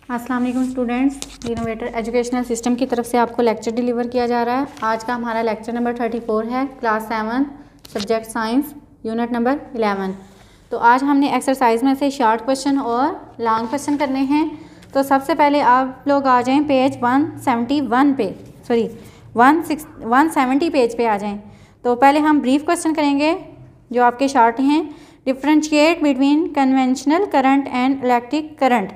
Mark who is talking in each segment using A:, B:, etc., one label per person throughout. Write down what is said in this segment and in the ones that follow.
A: अस्सलाम वालेकुम students, innovator educational system की तरफ से आपको लेक्चर डिलीवर किया जा रहा है। आज का हमारा लेक्चर नंबर 34 है, class 7 subject science, unit number 11। तो आज हमने एक्सरसाइज में से शॉर्ट क्वेश्चन और लॉन्ग क्वेश्चन करने हैं। तो सबसे पहले आप लोग आ जाएं पेज 171 पे, 170 पेज पे आ जाएं। तो पहले हम ब्रीफ क्वेश्चन करेंगे जो आपके शॉर्ट हैं। Differentiate between conventional current and electric current.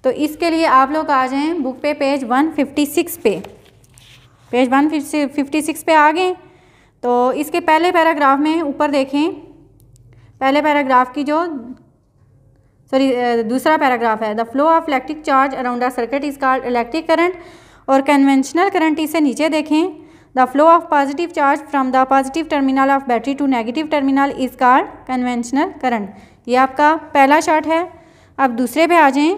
A: तो इसके लिए आप लोग आ जाएं बुक पे पेज 156 पे, पेज 156 पे आ गए। तो इसके पहले पैराग्राफ में ऊपर देखें, पहले पैराग्राफ की जो दूसरा पैराग्राफ है, the flow of electric charge around the circuit is called electric current. और कन्वेंशनल करंट इससे नीचे देखें, the flow of positive charge from the positive terminal of battery to negative terminal is called conventional current. ये आपका पहला short है। अब दूसरे पे आ जाएं,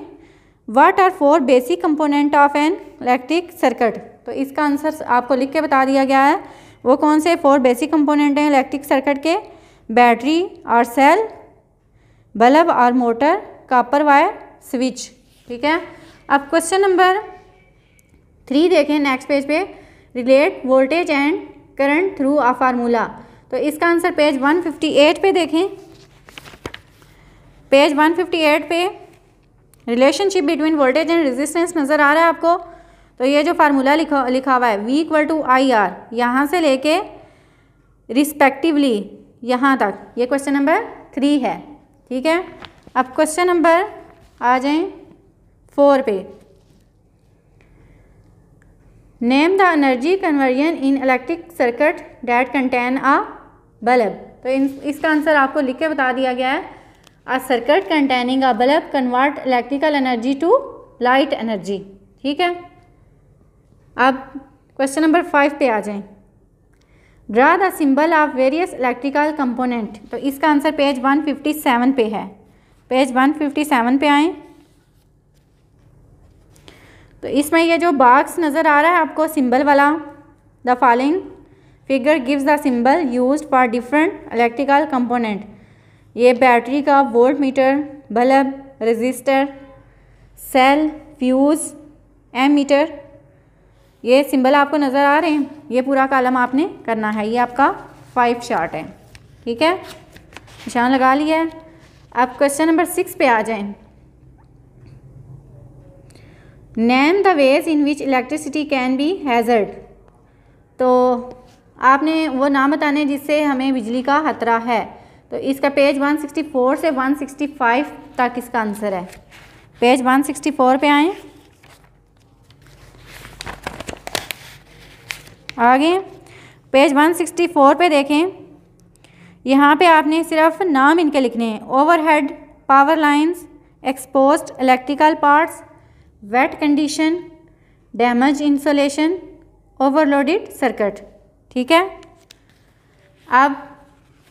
A: what are 4 basic component of an electric circuit. तो इसका आंसर आपको लिख के बता दिया गया है। वो कौन से 4 बेसिक कंपोनेंट हैं इलेक्ट्रिक सर्किट के? बैटरी और सेल, बल्ब और मोटर, कॉपर वायर, स्विच। ठीक है। अब क्वेश्चन नंबर 3 देखें नेक्स्ट पेज पे, relate voltage and current through a formula. तो इसका आंसर पेज 158 पे देखें। पेज 158 पे relationship between voltage and resistance नज़र आ रहा है आपको। तो ये जो फार्मूला लिखा हुआ है V = IR, यहाँ से लेके रिस्पेक्टिवली यहाँ तक, ये क्वेश्चन नंबर 3 है। ठीक है। अब क्वेश्चन नंबर आ जाएं 4 पे, name the energy conversion in electric circuit that contain a bulb. तो इसका आंसर आपको लिख के बता दिया गया है। A circuit containing a bulb convert electrical energy to light energy। ठीक है। अब क्वेश्चन नंबर 5 पे आ जाएं, draw the symbol of various electrical component. तो इसका आंसर पेज 157 पे है। पेज 157 पे आएँ। तो इसमें ये जो बॉक्स नज़र आ रहा है आपको सिंबल वाला, the following figure gives the symbol used for different electrical component. ये बैटरी का volt meter, bulb, register, cell, fuse, ammeter, ये सिंबल आपको नज़र आ रहे हैं। ये पूरा कॉलम आपने करना है। ये आपका 5 शॉर्ट है। ठीक है, निशान लगा लिया है। अब क्वेश्चन नंबर 6 पे आ जाएं, name the ways in which electricity can be hazard. तो आपने वो नाम बताने जिससे हमें बिजली का खतरा है। तो इसका पेज 164 से 165 तक इसका आंसर है। पेज 164 पे आएँ। आगे पेज 164 पे देखें, यहाँ पे आपने सिर्फ नाम इनके लिखने हैं, overhead power lines, exposed electrical parts, wet condition, damage insulation, overloaded circuit. ठीक है। अब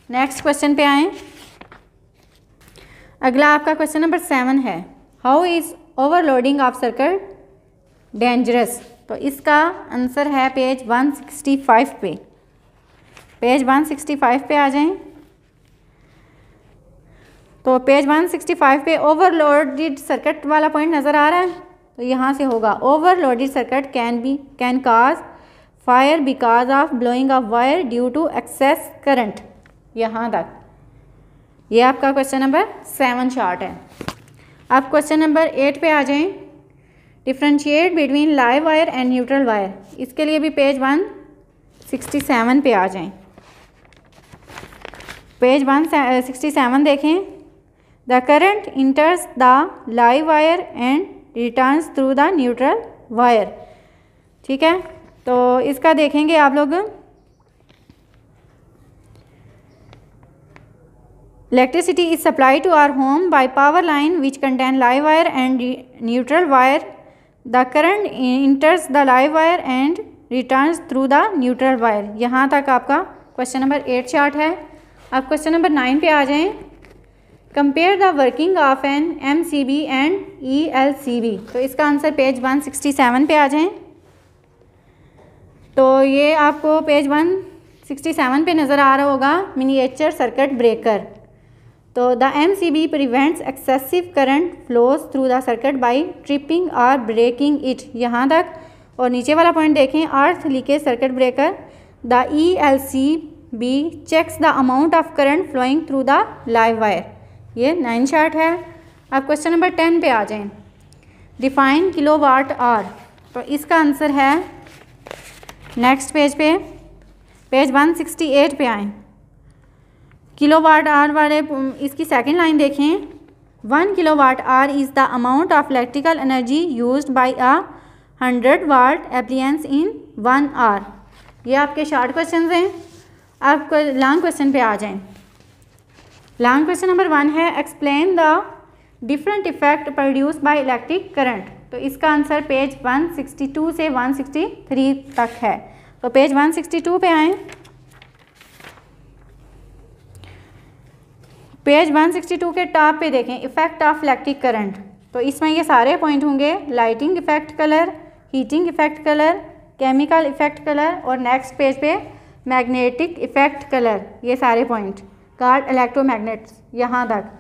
A: नेक्स्ट क्वेश्चन पे आएँ। अगला आपका क्वेश्चन नंबर 7 है, how is overloading of circuit dangerous. तो इसका आंसर है पेज 165 पे। पेज 165 पे आ जाएं। तो पेज 165 पे ओवरलोडेड सर्किट वाला पॉइंट नज़र आ रहा है। तो यहाँ से होगा, overloaded circuit can cause fire because of blowing of wire due to excess current. यहाँ तक ये आपका क्वेश्चन नंबर 7 शॉर्ट है। अब क्वेश्चन नंबर 8 पे आ जाएं, differentiate between live wire and neutral wire. इसके लिए भी पेज 167 पे आ जाएं। पेज 167 देखें, the current इंटर्स the live wire and returns through the neutral wire. ठीक है। तो इसका देखेंगे आप लोग, electricity is supplied to our home by power line which contain live wire and neutral wire. The current enters the live wire and returns through the neutral wire। यहाँ तक आपका क्वेश्चन नंबर 8 शॉर्ट है। अब question number 9 पे आ जाएं, compare the working of an MCB and ELCB। तो इसका आंसर पेज 167 पे आ जाएं। तो ये आपको पेज 167 पे नज़र आ रहा होगा, मिनिएचर सर्किट ब्रेकर। तो the MCB prevents excessive current flows through the circuit by tripping और ब्रेकिंग इट, यहाँ तक। और नीचे वाला पॉइंट देखें, earth leakage circuit breaker. The ELCB checks the amount of current flowing through the live wire. ये 9 चार्ट है। अब क्वेश्चन नंबर 10 पे आ जाएं। डिफाइन किलोवाट आवर, तो इसका आंसर है नेक्स्ट पेज पे, पेज 168 पे आएँ। किलोवाट आवर वाले इसकी सेकंड लाइन देखें, 1 kilowatt hour is the amount of electrical energy used by a 100 watt appliances in 1 hour. ये आपके शॉर्ट क्वेश्चन हैं। अब लॉन्ग क्वेश्चन पे आ जाएं। लॉन्ग क्वेश्चन नंबर 1 है, explain the different effect produce by electric current. तो इसका आंसर पेज 162 से 163 तक है। तो पेज 162 पे आएँ। पेज 162 के टॉप पे देखें, इफेक्ट ऑफ इलेक्ट्रिक करंट। तो इसमें ये सारे पॉइंट होंगे, lighting effect colour, heating effect colour, chemical effect colour, और नेक्स्ट पेज पे मैग्नेटिक इफेक्ट कलर। ये सारे पॉइंट, कार्ड इलेक्ट्रोमैग्नेट्स, यहाँ तक।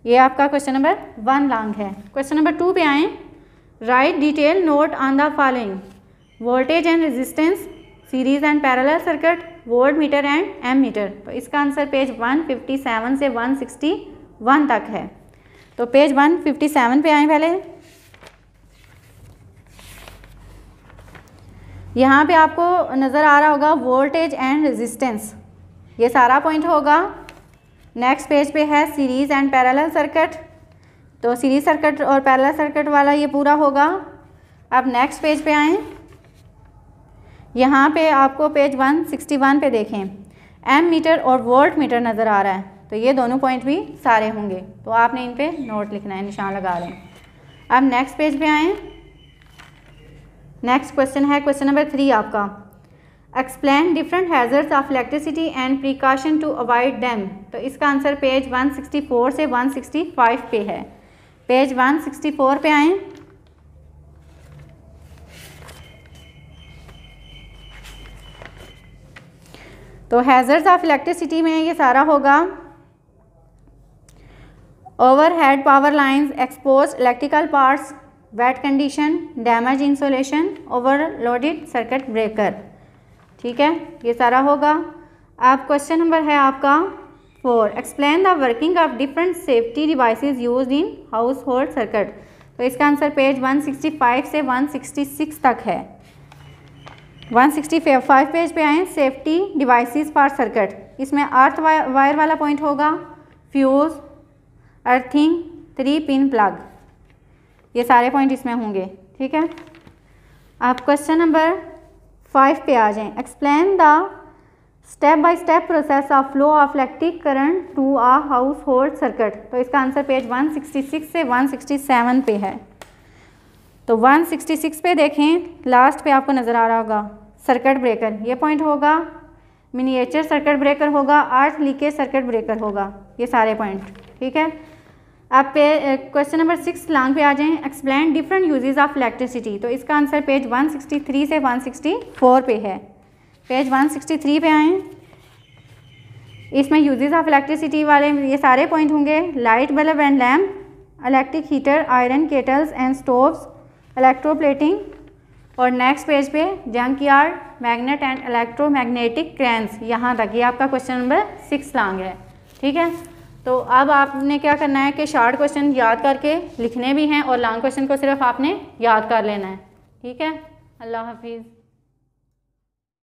A: ये आपका क्वेश्चन नंबर 1 लॉन्ग है। क्वेश्चन नंबर 2 पे आएँ। Write detail note on the following, voltage and resistance, series and parallel circuit, volt meter and ammeter. तो इसका आंसर पेज 157 से 161 तक है। तो पेज 157 पे आए पहले। यहाँ पे आपको नज़र आ रहा होगा वोल्टेज एंड रेजिस्टेंस, ये सारा पॉइंट होगा। नेक्स्ट पेज पे है सीरीज़ एंड पैरेलल सर्किट, तो सीरीज सर्किट और पैरेलल सर्किट वाला ये पूरा होगा। अब नेक्स्ट पेज पे आएँ। यहाँ पे आपको पेज 161 पे देखें, एम मीटर और वोल्ट मीटर नज़र आ रहा है। तो ये दोनों पॉइंट भी सारे होंगे, तो आपने इन पे नोट लिखना है, निशान लगा लें। अब नेक्स्ट पेज पे आएँ। नेक्स्ट क्वेश्चन है क्वेश्चन नंबर 3 आपका, explain different hazards of electricity and precaution to avoid them. तो इसका आंसर पेज 164 से 165 पे है। पेज 164 पे आएँ। तो हैजर्ड्स ऑफ इलेक्ट्रिसिटी में ये सारा होगा, overhead power lines, expose electrical parts, wet condition, damage insulation, overloaded circuit breaker. ठीक है, ये सारा होगा। अब क्वेश्चन नंबर है आपका 4, explain the working of different safety devices used in house hold circuit. तो इसका आंसर पेज 165 से 166 तक है। 165 पेज पे आएँ, सेफ्टी डिवाइसेस फॉर सर्किट। इसमें अर्थ वायर वाला पॉइंट होगा, फ्यूज़, अर्थिंग, 3 पिन प्लग, ये सारे पॉइंट इसमें होंगे। ठीक है, आप क्वेश्चन नंबर 5 पे आ जाएं। Explain the step by step process of flow of electric current to a household circuit. तो इसका आंसर पेज 166 से 167 पे है। तो 166 पे देखें, लास्ट पे आपको नज़र आ रहा होगा सर्किट ब्रेकर, ये पॉइंट होगा। मिनिएचर सर्किट ब्रेकर होगा, अर्थ लीकेज सर्किट ब्रेकर होगा, ये सारे पॉइंट। ठीक है, आप पे क्वेश्चन नंबर 6 लॉन्ग पे आ जाएं। Explain different uses of electricity. तो इसका आंसर पेज 163 से 164 पे है। पेज 163 पे आएँ। इसमें यूजेस ऑफ इलेक्ट्रिसिटी वाले ये सारे पॉइंट होंगे, light bulb and lamp, electric heater, iron kettles and stoves, electroplating, और नेक्स्ट पेज पे junk yard, magnet and electromagnetic cranes, यहाँ तक। ये आपका क्वेश्चन नंबर 6 लॉन्ग है। ठीक है, तो अब आपने क्या करना है कि शॉर्ट क्वेश्चन याद करके लिखने भी हैं और लॉन्ग क्वेश्चन को सिर्फ आपने याद कर लेना है। ठीक है, अल्लाह हाफिज़।